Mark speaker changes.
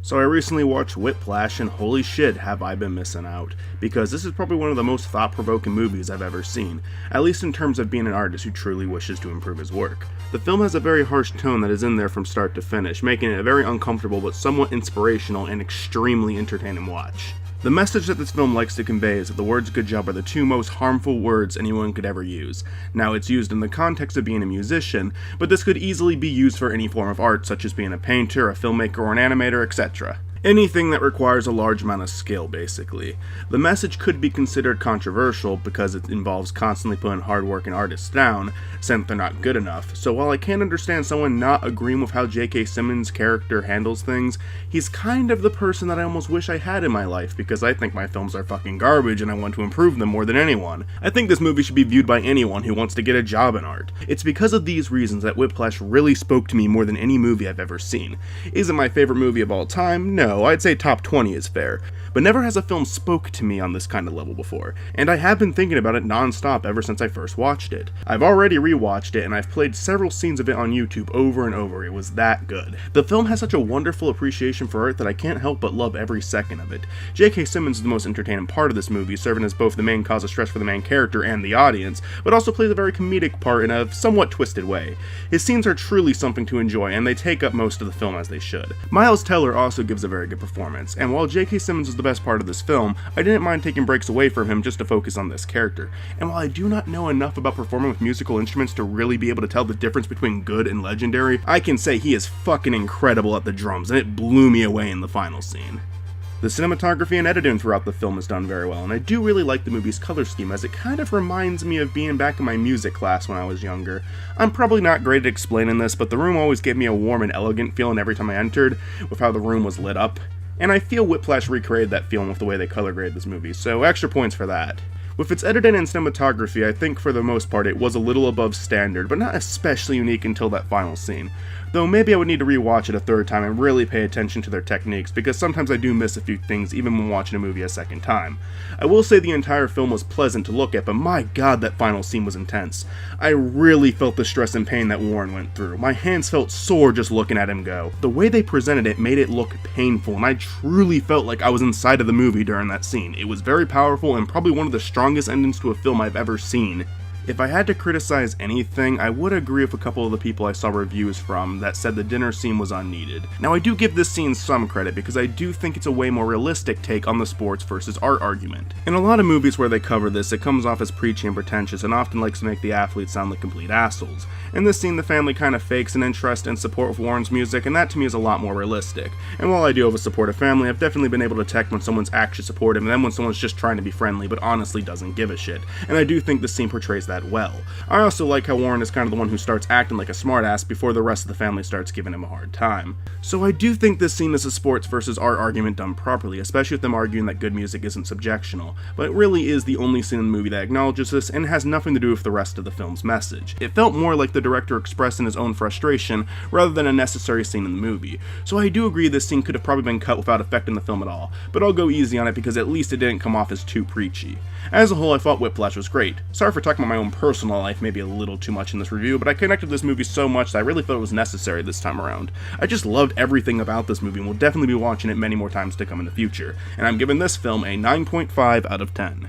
Speaker 1: So I recently watched Whiplash, and holy shit have I been missing out, because this is probably one of the most thought-provoking movies I've ever seen, at least in terms of being an artist who truly wishes to improve his work. The film has a very harsh tone that is in there from start to finish, making it a very uncomfortable but somewhat inspirational and extremely entertaining watch. The message that this film likes to convey is that the words good job are the two most harmful words anyone could ever use. Now, it's used in the context of being a musician, but this could easily be used for any form of art, such as being a painter, a filmmaker, or an animator, etc. Anything that requires a large amount of skill, basically. The message could be considered controversial because it involves constantly putting hard-working artists down, since they're not good enough, so while I can't understand someone not agreeing with how J.K. Simmons' character handles things, he's kind of the person that I almost wish I had in my life, because I think my films are fucking garbage and I want to improve them more than anyone. I think this movie should be viewed by anyone who wants to get a job in art. It's because of these reasons that Whiplash really spoke to me more than any movie I've ever seen. Is it my favorite movie of all time? No. I'd say top 20 is fair, but never has a film spoke to me on this kind of level before, and I have been thinking about it non-stop ever since I first watched it. I've already rewatched it, and I've played several scenes of it on YouTube over and over. It was that good. The film has such a wonderful appreciation for art that I can't help but love every second of it. J.K. Simmons is the most entertaining part of this movie, serving as both the main cause of stress for the main character and the audience, but also plays a very comedic part in a somewhat twisted way. His scenes are truly something to enjoy, and they take up most of the film as they should. Miles Teller also gives a very good performance, and while J.K. Simmons is the best part of this film, I didn't mind taking breaks away from him just to focus on this character. And while I do not know enough about performing with musical instruments to really be able to tell the difference between good and legendary, I can say he is fucking incredible at the drums, and it blew me away in the final scene. The cinematography and editing throughout the film is done very well, and I do really like the movie's color scheme, as it kind of reminds me of being back in my music class when I was younger. I'm probably not great at explaining this, but the room always gave me a warm and elegant feeling every time I entered, with how the room was lit up. And I feel Whiplash recreated that feeling with the way they color graded this movie, so extra points for that. With its editing and cinematography, I think for the most part it was a little above standard, but not especially unique until that final scene. Though maybe I would need to rewatch it a third time and really pay attention to their techniques, because sometimes I do miss a few things even when watching a movie a second time. I will say the entire film was pleasant to look at, but my god, that final scene was intense. I really felt the stress and pain that Warren went through. My hands felt sore just looking at him go. The way they presented it made it look painful, and I truly felt like I was inside of the movie during that scene. It was very powerful and probably one of the strongest endings to a film I've ever seen. If I had to criticize anything, I would agree with a couple of the people I saw reviews from that said the dinner scene was unneeded. Now, I do give this scene some credit because I do think it's a way more realistic take on the sports versus art argument. In a lot of movies where they cover this, it comes off as preachy and pretentious and often likes to make the athletes sound like complete assholes. In this scene, the family kind of fakes an interest and support with Warren's music, and that to me is a lot more realistic. And while I do have a supportive family, I've definitely been able to detect when someone's actually supportive and then when someone's just trying to be friendly but honestly doesn't give a shit. And I do think this scene portrays that well. I also like how Warren is kind of the one who starts acting like a smartass before the rest of the family starts giving him a hard time. So I do think this scene is a sports versus art argument done properly, especially with them arguing that good music isn't subjectional, but it really is the only scene in the movie that acknowledges this and has nothing to do with the rest of the film's message. It felt more like the director expressing his own frustration rather than a necessary scene in the movie. So I do agree this scene could have probably been cut without affecting the film at all, but I'll go easy on it because at least it didn't come off as too preachy. As a whole, I thought Whiplash was great. Sorry for talking about my own personal life maybe a little too much in this review, but I connected with this movie so much that I really thought it was necessary this time around. I just loved everything about this movie and will definitely be watching it many more times to come in the future, and I'm giving this film a 9.5 out of 10.